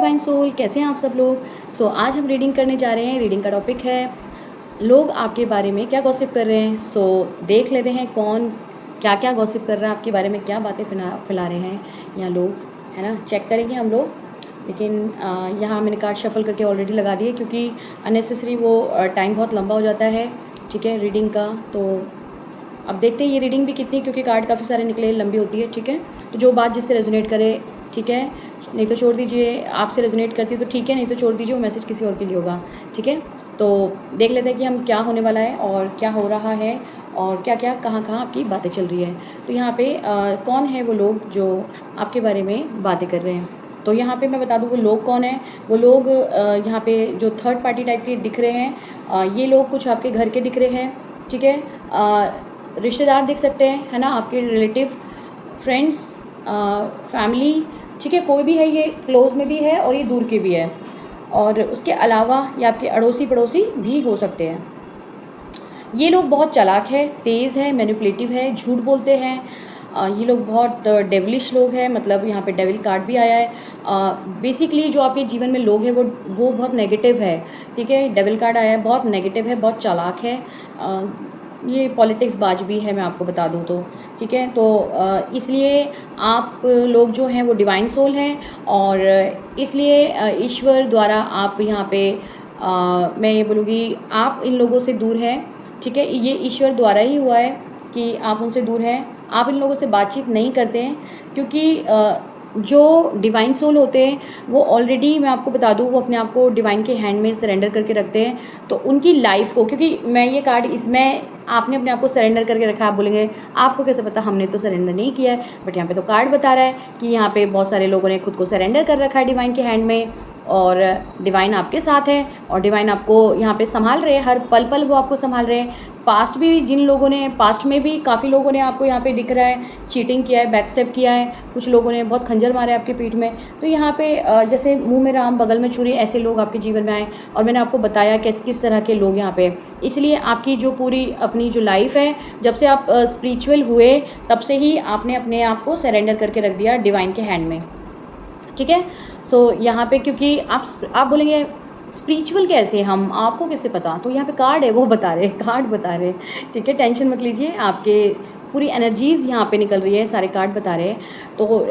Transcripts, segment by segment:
Divine soul, कैसे हैं आप सब लोग। आज हम रीडिंग करने जा रहे हैं। रीडिंग का टॉपिक है लोग आपके बारे में क्या गॉसिप कर रहे हैं। देख लेते हैं कौन क्या क्या गॉसिप कर रहा है आपके बारे में, क्या बातें फैला रहे हैं यहाँ लोग, है ना। चेक करेंगे हम लोग। लेकिन यहाँ मैंने कार्ड शफल करके ऑलरेडी लगा दिए क्योंकि अननेसेसरी वो टाइम बहुत लंबा हो जाता है, ठीक है, रीडिंग का। तो अब देखते हैं ये रीडिंग भी कितनी, क्योंकि कार्ड काफ़ी सारे निकले, लंबी होती है, ठीक है। तो जो बात जिससे रेजोनेट करे, ठीक है, नहीं तो छोड़ दीजिए। आपसे रेजोनेट करती है तो ठीक है, नहीं तो छोड़ दीजिए, वो मैसेज किसी और के लिए होगा, ठीक है। तो देख लेते हैं कि हम क्या होने वाला है और क्या हो रहा है और क्या क्या कहाँ कहाँ आपकी बातें चल रही है। तो यहाँ पे कौन है वो लोग जो आपके बारे में बातें कर रहे हैं। तो यहाँ पे मैं बता दूँ वो लोग कौन है। वो लोग यहाँ पे जो थर्ड पार्टी टाइप के दिख रहे हैं, ये लोग कुछ आपके घर के दिख रहे हैं, ठीक है। रिश्तेदार दिख सकते हैं, है ना, आपके रिलेटिव, फ्रेंड्स, फैमिली, ठीक है, कोई भी है, ये क्लोज में भी है और ये दूर के भी है। और उसके अलावा ये आपके अड़ोसी पड़ोसी भी हो सकते हैं। ये लोग बहुत चालाक है, तेज़ है, मैनिपुलेटिव है, झूठ बोलते हैं। ये लोग बहुत डेविलिश लोग हैं, मतलब यहाँ पे डेविल कार्ड भी आया है। बेसिकली जो आपके जीवन में लोग हैं वो बहुत नेगेटिव है, ठीक है। डेविल कार्ड आया है, बहुत नेगेटिव है, बहुत चालाक है। ये पॉलिटिक्स बाज भी है, मैं आपको बता दूँ तो, ठीक है। तो इसलिए आप लोग जो हैं वो डिवाइन सोल हैं और इसलिए ईश्वर द्वारा आप यहाँ पे मैं ये बोलूँगी आप इन लोगों से दूर हैं, ठीक है। ये ईश्वर द्वारा ही हुआ है कि आप उनसे दूर हैं। आप इन लोगों से बातचीत नहीं करते हैं क्योंकि जो डिवाइन सोल होते हैं वो ऑलरेडी, मैं आपको बता दूँ, वो अपने आप को डिवाइन के हैंड में सरेंडर करके रखते हैं। तो उनकी लाइफ को, क्योंकि मैं ये कार्ड इसमें आपने अपने आप को सरेंडर करके रखा, आप बोलेंगे आपको कैसे पता, हमने तो सरेंडर नहीं किया है। बट यहाँ पे तो कार्ड बता रहा है कि यहाँ पे बहुत सारे लोगों ने खुद को सरेंडर कर रखा है डिवाइन के हैंड में और डिवाइन आपके साथ है और डिवाइन आपको यहाँ पे संभाल रहे हैं, हर पल पल वो आपको संभाल रहे हैं। पास्ट भी जिन लोगों ने, पास्ट में भी काफ़ी लोगों ने आपको यहाँ पे दिख रहा है चीटिंग किया है, बैक स्टेप किया है, कुछ लोगों ने बहुत खंजर मारे आपके पीठ में। तो यहाँ पे जैसे मुंह में राम बगल में छुरी, ऐसे लोग आपके जीवन में आए और मैंने आपको बताया किस तरह के लोग यहाँ पे। इसलिए आपकी जो पूरी अपनी जो लाइफ है, जब से आप स्पिरिचुअल हुए तब से ही आपने अपने आप को सरेंडर करके रख दिया डिवाइन के हैंड में, ठीक है। यहाँ पे क्योंकि आप बोलेंगे स्पिरिचुअल कैसे, हम आपको कैसे पता, तो यहाँ पे कार्ड है वो बता रहे, कार्ड बता रहे, ठीक है। टेंशन मत लीजिए, आपके पूरी एनर्जीज़ यहाँ पे निकल रही है, सारे कार्ड बता रहे हैं। तो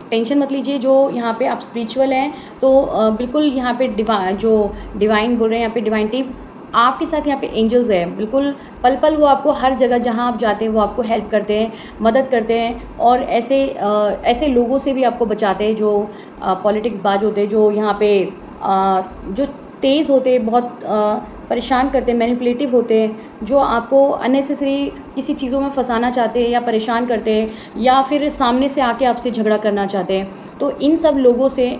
टेंशन मत लीजिए। जो यहाँ पे आप स्पिरिचुअल हैं तो बिल्कुल यहाँ पे जो डिवाइन बोल रहे हैं, यहाँ पे डिवाइन टीम आपके साथ, यहाँ पे एंजल्स है, बिल्कुल पल पल वो आपको हर जगह जहाँ आप जाते हैं वो आपको हेल्प करते हैं, मदद करते हैं। और ऐसे लोगों से भी आपको बचाते हैं जो पॉलिटिक्स बाज होते हैं, जो यहाँ पे जो तेज़ होते हैं, बहुत परेशान करते हैं, मैनिपुलेटिव होते हैं, जो आपको अननेसेसरी किसी चीज़ों में फंसाना चाहते हैं या परेशान करते हैं या फिर सामने से आके आपसे झगड़ा करना चाहते हैं। तो इन सब लोगों से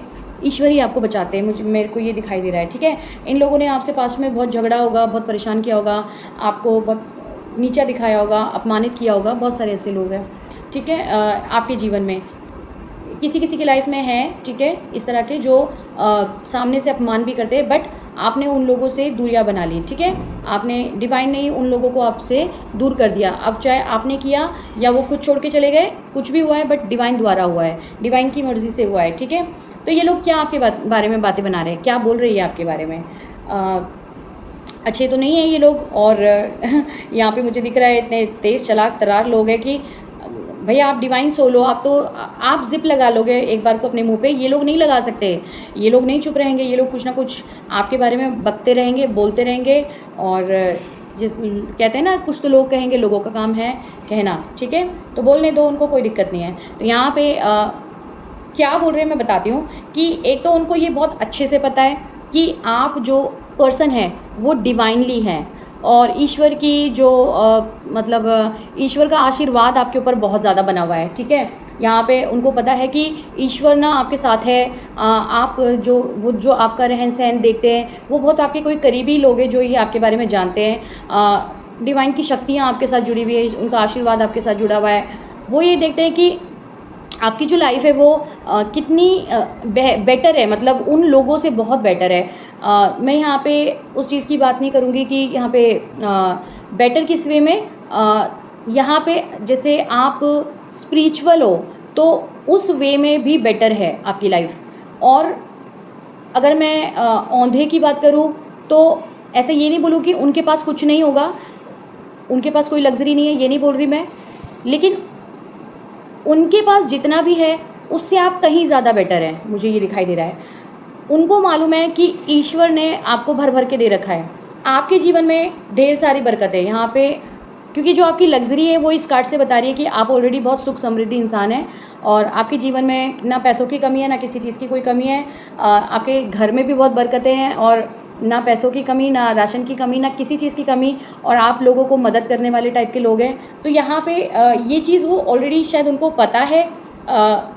ईश्वर ही आपको बचाते हैं, मेरे को ये दिखाई दे रहा है, ठीक है। इन लोगों ने आपसे पास में बहुत झगड़ा होगा, बहुत परेशान किया होगा, आपको बहुत नीचा दिखाया होगा, अपमानित किया होगा, बहुत सारे ऐसे लोग हैं, ठीक है। आपके जीवन में किसी किसी की लाइफ में है, ठीक है, इस तरह के जो सामने से अपमान भी करते हैं, बट आपने उन लोगों से दूरियां बना ली, ठीक है। आपने, डिवाइन ने उन लोगों को आपसे दूर कर दिया। अब चाहे आपने किया या वो कुछ छोड़ के चले गए, कुछ भी हुआ है, बट डिवाइन द्वारा हुआ है, डिवाइन की मर्जी से हुआ है, ठीक है। तो ये लोग क्या आपके बारे में बातें बना रहे हैं, क्या बोल रही है आपके बारे में, अच्छे तो नहीं है ये लोग। और यहाँ पे मुझे दिख रहा है इतने तेज़ चलाक तरार लोग हैं कि भैया आप डिवाइन सोल हो, आप जिप लगा लोगे एक बार को अपने मुंह पे, ये लोग नहीं लगा सकते। ये लोग नहीं चुप रहेंगे, ये लोग कुछ ना कुछ आपके बारे में बकते रहेंगे, बोलते रहेंगे। और जिस कहते हैं ना, कुछ तो लोग कहेंगे, लोगों का काम है कहना, ठीक है, तो बोलने दो उनको, कोई दिक्कत नहीं है। तो यहाँ पे क्या बोल रहे हैं मैं बताती हूँ कि एक तो उनको ये बहुत अच्छे से पता है कि आप जो पर्सन है वो डिवाइनली है और ईश्वर की जो मतलब ईश्वर का आशीर्वाद आपके ऊपर बहुत ज़्यादा बना हुआ है, ठीक है। यहाँ पे उनको पता है कि ईश्वर ना आपके साथ है। आप जो आपका रहन सहन देखते हैं वो बहुत आपके कोई करीबी लोग हैं जो ये आपके बारे में जानते हैं। डिवाइन की शक्तियाँ आपके साथ जुड़ी हुई है, उनका आशीर्वाद आपके साथ जुड़ा हुआ है। वो ये देखते हैं कि आपकी जो लाइफ है वो कितनी बेटर है, मतलब उन लोगों से बहुत बेटर है। मैं यहाँ पे उस चीज़ की बात नहीं करूँगी कि यहाँ पे बेटर किस वे में, यहाँ पे जैसे आप स्पिरिचुअल हो तो उस वे में भी बेटर है आपकी लाइफ। और अगर मैं औंधे की बात करूँ तो ऐसे ये नहीं बोलूँ कि उनके पास कुछ नहीं होगा, उनके पास कोई लग्ज़री नहीं है, ये नहीं बोल रही मैं, लेकिन उनके पास जितना भी है उससे आप कहीं ज़्यादा बेटर हैं, मुझे ये दिखाई दे रहा है। उनको मालूम है कि ईश्वर ने आपको भर भर के दे रखा है, आपके जीवन में ढेर सारी बरकत है यहाँ पे, क्योंकि जो आपकी लग्ज़री है वो इस कार्ड से बता रही है कि आप ऑलरेडी बहुत सुख समृद्धि इंसान हैं और आपके जीवन में ना पैसों की कमी है, ना किसी चीज़ की कोई कमी है। आपके घर में भी बहुत बरकतें हैं और ना पैसों की कमी, ना राशन की कमी, ना किसी चीज़ की कमी, और आप लोगों को मदद करने वाले टाइप के लोग हैं। तो यहाँ पे ये चीज़ वो ऑलरेडी शायद उनको पता है,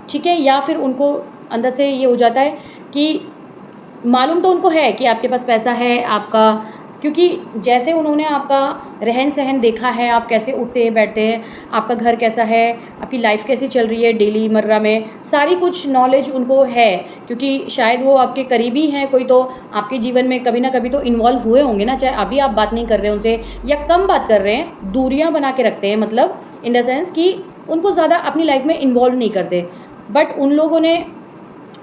ठीक है, या फिर उनको अंदर से ये हो जाता है कि मालूम तो उनको है कि आपके पास पैसा है आपका, क्योंकि जैसे उन्होंने आपका रहन सहन देखा है, आप कैसे उठते हैं बैठते हैं, आपका घर कैसा है, आपकी लाइफ कैसी चल रही है डेली मर्रा में, सारी कुछ नॉलेज उनको है, क्योंकि शायद वो आपके करीबी हैं कोई, तो आपके जीवन में कभी ना कभी तो इन्वॉल्व हुए होंगे ना, चाहे अभी आप बात नहीं कर रहे हैं उनसे या कम बात कर रहे हैं, दूरियां बना के रखते हैं, मतलब इन द सेंस कि उनको ज़्यादा अपनी लाइफ में इन्वॉल्व नहीं करते। बट उन लोगों ने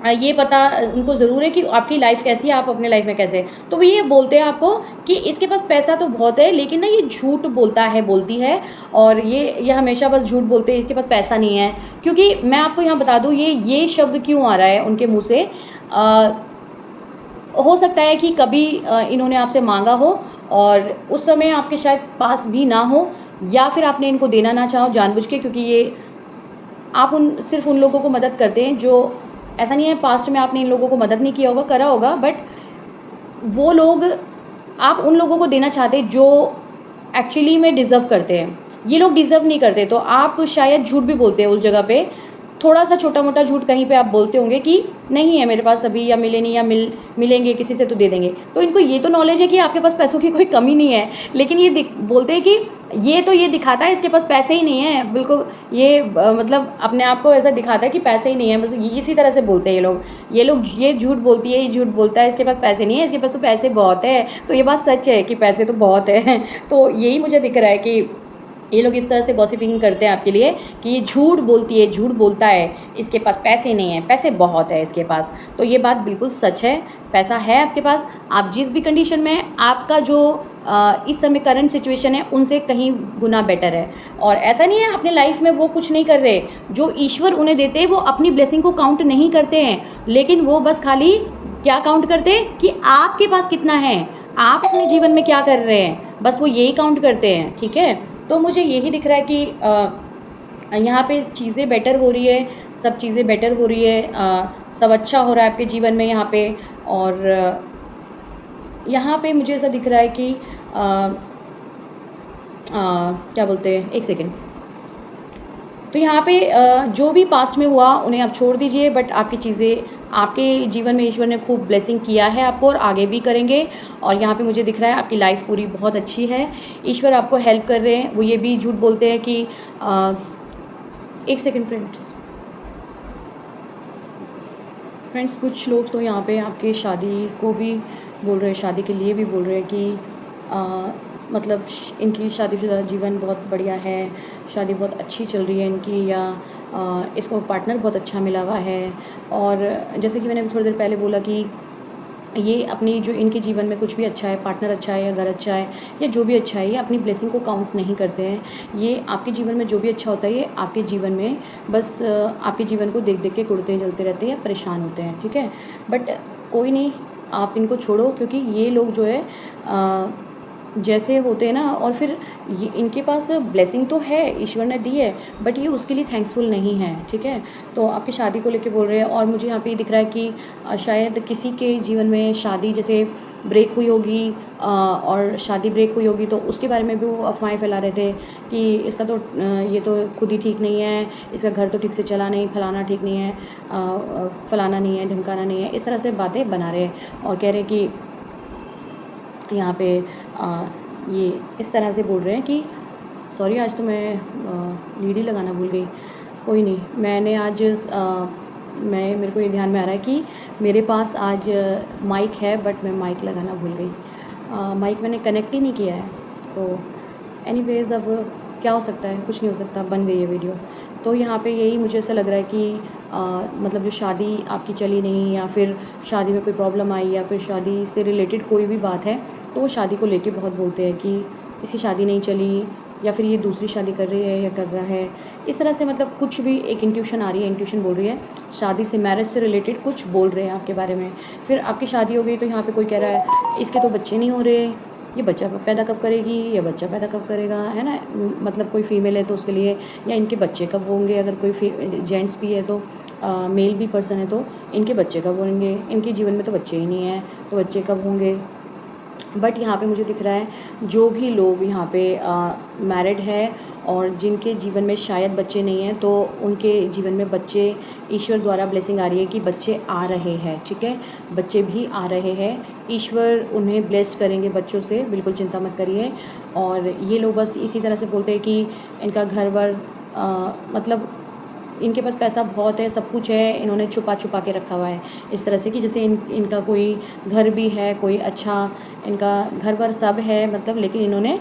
ये पता उनको ज़रूर है कि आपकी लाइफ कैसी है, आप अपने लाइफ में कैसे, तो वो ये बोलते हैं आपको कि इसके पास पैसा तो बहुत है लेकिन ना ये झूठ बोलता है, बोलती है, और ये हमेशा बस झूठ बोलते हैं, इसके पास पैसा नहीं है। क्योंकि मैं आपको यहाँ बता दूँ ये शब्द क्यों आ रहा है उनके मुँह से, हो सकता है कि कभी इन्होंने आपसे मांगा हो और उस समय आपके शायद पास भी ना हो, या फिर आपने इनको देना ना चाहो जानबूझ के, क्योंकि ये आप सिर्फ उन लोगों को मदद करते हैं जो, ऐसा नहीं है पास्ट में आपने इन लोगों को मदद नहीं किया होगा, करा होगा, बट वो लोग आप उन लोगों को देना चाहते जो एक्चुअली में डिज़र्व करते हैं। ये लोग डिज़र्व नहीं करते, तो आप शायद झूठ भी बोलते हैं उस जगह पे, थोड़ा सा छोटा मोटा झूठ कहीं पे आप बोलते होंगे कि नहीं है मेरे पास अभी, या मिले नहीं, या मिलेंगे किसी से तो दे देंगे। तो इनको ये तो नॉलेज है कि आपके पास पैसों की कोई कमी नहीं है, लेकिन ये बोलते हैं कि ये दिखाता है इसके पास पैसे ही नहीं है, बिल्कुल ये मतलब अपने आप को ऐसा दिखाता है कि पैसे ही नहीं है, बस इसी तरह से बोलते हैं ये लोग ये झूठ बोलती है, ये झूठ बोलता है इसके पास पैसे नहीं है, इसके पास तो पैसे बहुत है। तो ये बात सच है कि पैसे तो बहुत है तो यही मुझे दिख रहा है कि ये लोग इस तरह से गॉसिपिंग करते हैं आपके लिए कि ये झूठ बोलती है, झूठ बोलता है, इसके पास पैसे नहीं है, पैसे बहुत है इसके पास। तो ये बात बिल्कुल सच है, पैसा है आपके पास, आप जिस भी कंडीशन में हैं, आपका जो इस समय करंट सिचुएशन है उनसे कहीं गुना बेटर है। और ऐसा नहीं है अपने लाइफ में वो कुछ नहीं कर रहे, जो ईश्वर उन्हें देते हैं वो अपनी ब्लेसिंग को काउंट नहीं करते हैं, लेकिन वो बस खाली क्या काउंट करते हैं कि आपके पास कितना है, आप अपने जीवन में क्या कर रहे हैं, बस वो यही काउंट करते हैं, ठीक है। तो मुझे यही दिख रहा है कि यहाँ पे चीज़ें बेटर हो रही है, सब चीज़ें बेटर हो रही है, सब अच्छा हो रहा है आपके जीवन में यहाँ पे। और यहाँ पे मुझे ऐसा दिख रहा है कि क्या बोलते हैं, एक सेकेंड, तो यहाँ पे जो भी पास्ट में हुआ उन्हें आप छोड़ दीजिए, बट आपकी चीज़ें, आपके जीवन में ईश्वर ने खूब ब्लेसिंग किया है आपको और आगे भी करेंगे। और यहाँ पे मुझे दिख रहा है आपकी लाइफ पूरी बहुत अच्छी है, ईश्वर आपको हेल्प कर रहे हैं। वो ये भी झूठ बोलते हैं कि एक सेकेंड फ्रेंड्स, कुछ लोग तो यहाँ पे आपके शादी को भी बोल रहे हैं, शादी के लिए भी बोल रहे हैं कि मतलब इनकी शादीशुदा जीवन बहुत बढ़िया है, शादी बहुत अच्छी चल रही है इनकी, या इसको पार्टनर बहुत अच्छा मिला हुआ है। और जैसे कि मैंने थोड़ी देर पहले बोला कि ये अपनी जो इनके जीवन में कुछ भी अच्छा है, पार्टनर अच्छा है या घर अच्छा है या जो भी अच्छा है, ये अपनी ब्लेसिंग को काउंट नहीं करते हैं। ये आपके जीवन में जो भी अच्छा होता है ये आपके जीवन में बस आपके जीवन को देख देख के कुड़ते जलते रहते हैं या परेशान होते हैं, ठीक है। बट कोई नहीं, आप इनको छोड़ो, क्योंकि ये लोग जो है जैसे होते हैं ना, और फिर ये इनके पास ब्लेसिंग तो है, ईश्वर ने दी है, बट ये उसके लिए थैंक्सफुल नहीं है, ठीक है। तो आपकी शादी को लेके बोल रहे हैं। और मुझे यहाँ पे दिख रहा है कि शायद किसी के जीवन में शादी जैसे ब्रेक हुई होगी, और शादी ब्रेक हुई होगी तो उसके बारे में भी वो अफवाहें फैला रहे थे कि इसका तो ये तो खुद ही ठीक नहीं है, इसका घर तो ठीक से चला नहीं, फलाना ठीक नहीं है, फलाना नहीं है, ढमकाना नहीं है, इस तरह से बातें बना रहे हैं और कह रहे हैं कि यहाँ पे ये इस तरह से बोल रहे हैं कि सॉरी, आज तो मैं लीड ही लगाना भूल गई। कोई नहीं, मैंने आज मेरे को ये ध्यान में आ रहा है कि मेरे पास आज माइक है, बट मैं माइक लगाना भूल गई। माइक मैंने कनेक्ट ही नहीं किया है। तो एनीवेज़ अब क्या हो सकता है, कुछ नहीं हो सकता, बन गई है वीडियो। तो यहाँ पे यही मुझे ऐसा लग रहा है कि मतलब जो शादी आपकी चली नहीं, या फिर शादी में कोई प्रॉब्लम आई, या फिर शादी से रिलेटेड कोई भी बात है, तो वो शादी को लेके बहुत बोलते हैं कि इसकी शादी नहीं चली, या फिर ये दूसरी शादी कर रही है या कर रहा है। इस तरह से मतलब कुछ भी एक इंट्यूशन आ रही है, इंट्यूशन बोल रही है शादी से, मैरिज से रिलेटेड कुछ बोल रहे हैं आपके बारे में। फिर आपकी शादी हो गई तो यहाँ पे कोई कह रहा है इसके तो बच्चे नहीं हो रहे, ये बच्चा पैदा कब करेगी, ये बच्चा पैदा कब करेगा, है ना। मतलब कोई फीमेल है तो उसके लिए, या इनके बच्चे कब होंगे, अगर कोई जेंट्स भी है तो मेल भी पर्सन है तो इनके बच्चे कब होंगे, इनके जीवन में तो बच्चे ही नहीं हैं, तो बच्चे कब होंगे। बट यहाँ पे मुझे दिख रहा है जो भी लोग यहाँ पे मैरिड है और जिनके जीवन में शायद बच्चे नहीं हैं, तो उनके जीवन में बच्चे, ईश्वर द्वारा ब्लेसिंग आ रही है कि बच्चे आ रहे हैं, ठीक है, बच्चे भी आ रहे हैं। ईश्वर उन्हें ब्लेस करेंगे बच्चों से, बिल्कुल चिंता मत करिए। और ये लोग बस इसी तरह से बोलते हैं कि इनका घर वर मतलब इनके पास पैसा बहुत है, सब कुछ है, इन्होंने छुपा छुपा के रखा हुआ है, इस तरह से कि जैसे इनका कोई घर भी है, कोई अच्छा इनका घर पर सब है, मतलब लेकिन इन्होंने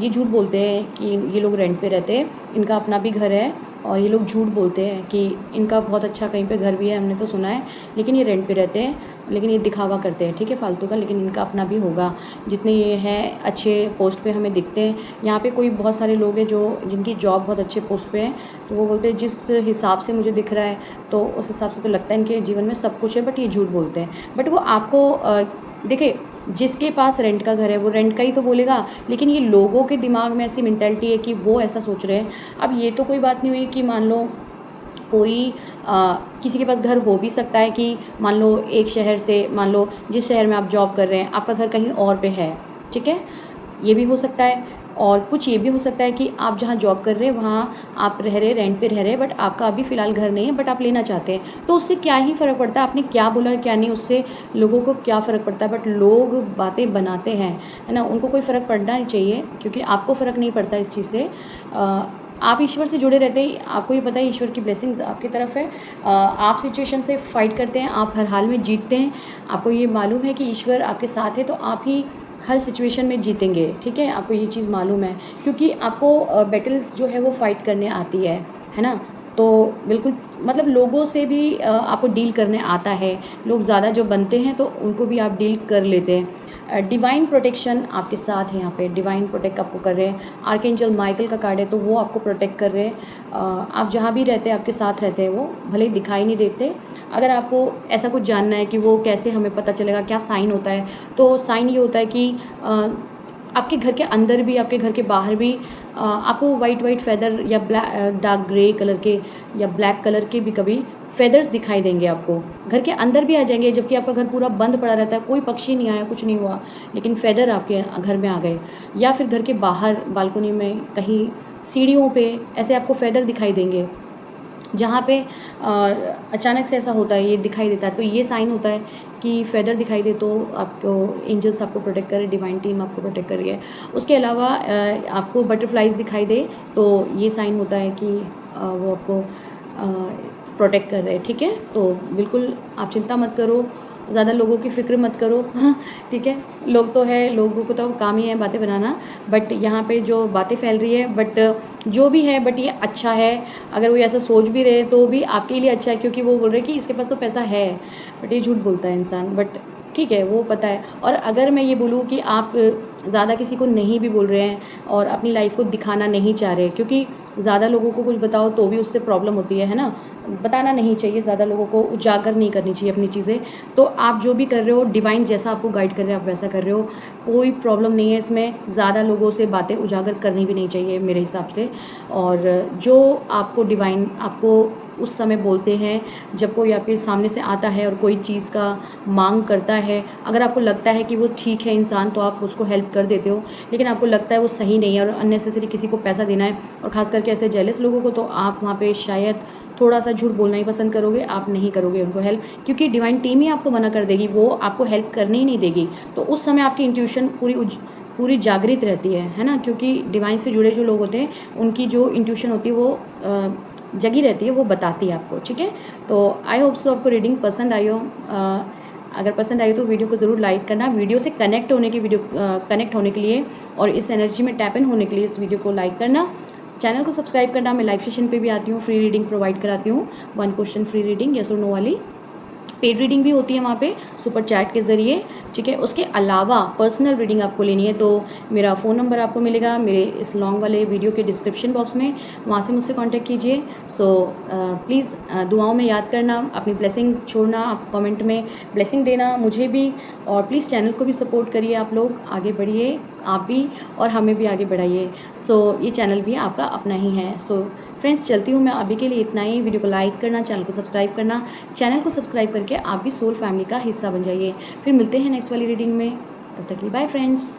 ये झूठ बोलते हैं कि ये लोग रेंट पे रहते हैं, इनका अपना भी घर है, और ये लोग झूठ बोलते हैं कि इनका बहुत अच्छा कहीं पे घर भी है, हमने तो सुना है, लेकिन ये रेंट पे रहते हैं, लेकिन ये दिखावा करते हैं, ठीक है, फालतू का, लेकिन इनका अपना भी होगा। जितने ये हैं अच्छे पोस्ट पे हमें दिखते हैं, यहाँ पे कोई बहुत सारे लोग हैं जो जिनकी जॉब बहुत अच्छे पोस्ट पे है, तो वो बोलते हैं जिस हिसाब से मुझे दिख रहा है तो उस हिसाब से तो लगता है इनके जीवन में सब कुछ है, बट ये झूठ बोलते हैं। बट वो आपको देखिए, जिसके पास रेंट का घर है वो रेंट का ही तो बोलेगा, लेकिन ये लोगों के दिमाग में ऐसी मेंटालिटी है कि वो ऐसा सोच रहे हैं। अब ये तो कोई बात नहीं हुई कि मान लो कोई किसी के पास घर हो भी सकता है कि मान लो एक शहर से, मान लो जिस शहर में आप जॉब कर रहे हैं आपका घर कहीं और पे है, ठीक है, ये भी हो सकता है। और कुछ ये भी हो सकता है कि आप जहाँ जॉब कर रहे हैं वहाँ आप रह रहे, रेंट पे रह रहे, बट आपका अभी फ़िलहाल घर नहीं है, बट आप लेना चाहते हैं, तो उससे क्या ही फ़र्क पड़ता है आपने क्या बोला क्या नहीं, उससे लोगों को क्या फ़र्क पड़ता है। बट लोग बातें बनाते हैं, है ना, उनको कोई फ़र्क पड़ना नहीं चाहिए, क्योंकि आपको फ़र्क नहीं पड़ता इस चीज़ से। आप ईश्वर से जुड़े रहते हैं, आपको ये पता है ईश्वर की ब्लेसिंग्स आपकी तरफ है। आप सिचुएशन से फ़ाइट करते हैं, आप हर हाल में जीतते हैं, आपको ये मालूम है कि ईश्वर आपके साथ है, तो आप ही हर सिचुएशन में जीतेंगे, ठीक है, आपको ये चीज़ मालूम है, क्योंकि आपको बैटल्स जो है वो फ़ाइट करने आती है ना। तो बिल्कुल मतलब लोगों से भी आपको डील करने आता है, लोग ज़्यादा जो बनते हैं तो उनको भी आप डील कर लेते हैं। डिवाइन प्रोटेक्शन आपके साथ है, यहाँ पे डिवाइन प्रोटेक्ट आपको कर रहे हैं। आर्कएंजल माइकल का कार्ड है तो वो आपको प्रोटेक्ट कर रहे हैं। आप जहाँ भी रहते हैं आपके साथ रहते हैं, वो भले ही दिखाई नहीं देते। अगर आपको ऐसा कुछ जानना है कि वो कैसे हमें पता चलेगा, क्या साइन होता है, तो साइन ये होता है कि आपके घर के अंदर भी आपके घर के बाहर भी आपको वाइट फेदर या ब्लैक डार्क ग्रे कलर के या ब्लैक कलर के भी कभी फेदर्स दिखाई देंगे आपको, घर के अंदर भी आ जाएंगे, जबकि आपका घर पूरा बंद पड़ा रहता है, कोई पक्षी नहीं आया, कुछ नहीं हुआ, लेकिन फेदर आपके घर में आ गए। या फिर घर के बाहर बालकनी में कहीं सीढ़ियों पे ऐसे आपको फेदर दिखाई देंगे, जहाँ पे अचानक से ऐसा होता है, ये दिखाई देता है, तो ये साइन होता है कि फेदर दिखाई दे तो आपको एंजल्स आपको प्रोटेक्ट करे, डिवाइन टीम आपको प्रोटेक्ट कर रही है। उसके अलावा आपको बटरफ्लाइज दिखाई दे तो ये साइन होता है कि वो आपको प्रोटेक्ट कर रहे हैं, ठीक है। तो बिल्कुल आप चिंता मत करो, ज़्यादा लोगों की फ़िक्र मत करो, ठीक है। लोग तो है, लोगों को तो काम ही है बातें बनाना, बट यहाँ पे जो बातें फैल रही है, बट जो भी है, बट ये अच्छा है। अगर वो ऐसा सोच भी रहे तो भी आपके लिए अच्छा है, क्योंकि वो बोल रहे हैं कि इसके पास तो पैसा है, बट ये झूठ बोलता है इंसान, बट ठीक है, वो पता है। और अगर मैं ये बोलूँ कि आप ज़्यादा किसी को नहीं भी बोल रहे हैं और अपनी लाइफ को दिखाना नहीं चाह रहे, क्योंकि ज़्यादा लोगों को कुछ बताओ तो भी उससे प्रॉब्लम होती है ना, बताना नहीं चाहिए, ज़्यादा लोगों को उजागर नहीं करनी चाहिए अपनी चीज़ें। तो आप जो भी कर रहे हो, डिवाइन जैसा आपको गाइड कर रहे हैं आप वैसा कर रहे हो, कोई प्रॉब्लम नहीं है इसमें। ज़्यादा लोगों से बातें उजागर करनी भी नहीं चाहिए मेरे हिसाब से। और जो आपको डिवाइन आपको उस समय बोलते हैं जब कोई आपके सामने से आता है और कोई चीज़ का मांग करता है, अगर आपको लगता है कि वो ठीक है इंसान तो आप उसको हेल्प कर देते हो, लेकिन आपको लगता है वो सही नहीं है और अननेसेसरी किसी को पैसा देना है, और ख़ास करके ऐसे जेलस लोगों को, तो आप वहाँ पे शायद थोड़ा सा झूठ बोलना ही पसंद करोगे, आप नहीं करोगे उनको हेल्प, क्योंकि डिवाइन टीम ही आपको मना कर देगी, वो आपको हेल्प करने ही नहीं देगी। तो उस समय आपकी इंट्यूशन पूरी जागृत रहती है ना, क्योंकि डिवाइन से जुड़े जो लोग होते हैं उनकी जो इंट्यूशन होती है वो जगी रहती है, वो बताती है आपको, ठीक है। तो आई होप सो आपको रीडिंग पसंद आई हो। अगर पसंद आई तो वीडियो को ज़रूर लाइक करना, वीडियो से कनेक्ट होने के लिए और इस एनर्जी में टैप इन होने के लिए इस वीडियो को लाइक करना। चैनल को सब्सक्राइब करना। मैं लाइव सेशन पे भी आती हूँ, फ्री रीडिंग प्रोवाइड कराती हूँ, 1 क्वेश्चन फ्री रीडिंग यस और नो वाली। पेड रीडिंग भी होती है वहाँ पे सुपर चैट के ज़रिए, ठीक है। उसके अलावा पर्सनल रीडिंग आपको लेनी है तो मेरा फ़ोन नंबर आपको मिलेगा मेरे इस लॉन्ग वाले वीडियो के डिस्क्रिप्शन बॉक्स में, वहाँ से मुझसे कांटेक्ट कीजिए। सो प्लीज़ दुआओं में याद करना, अपनी ब्लेसिंग छोड़ना, आप कमेंट में ब्लेसिंग देना मुझे भी, और प्लीज़ चैनल को भी सपोर्ट करिए, आप लोग आगे बढ़िए, आप भी और हमें भी आगे बढ़ाइए। सो ये चैनल भी आपका अपना ही है। सो फ्रेंड्स चलती हूँ मैं, अभी के लिए इतना ही। वीडियो को लाइक करना, चैनल को सब्सक्राइब करना, चैनल को सब्सक्राइब करके आप भी सोल फैमिली का हिस्सा बन जाइए। फिर मिलते हैं नेक्स्ट वाली रीडिंग में, तब तक के लिए बाय फ्रेंड्स।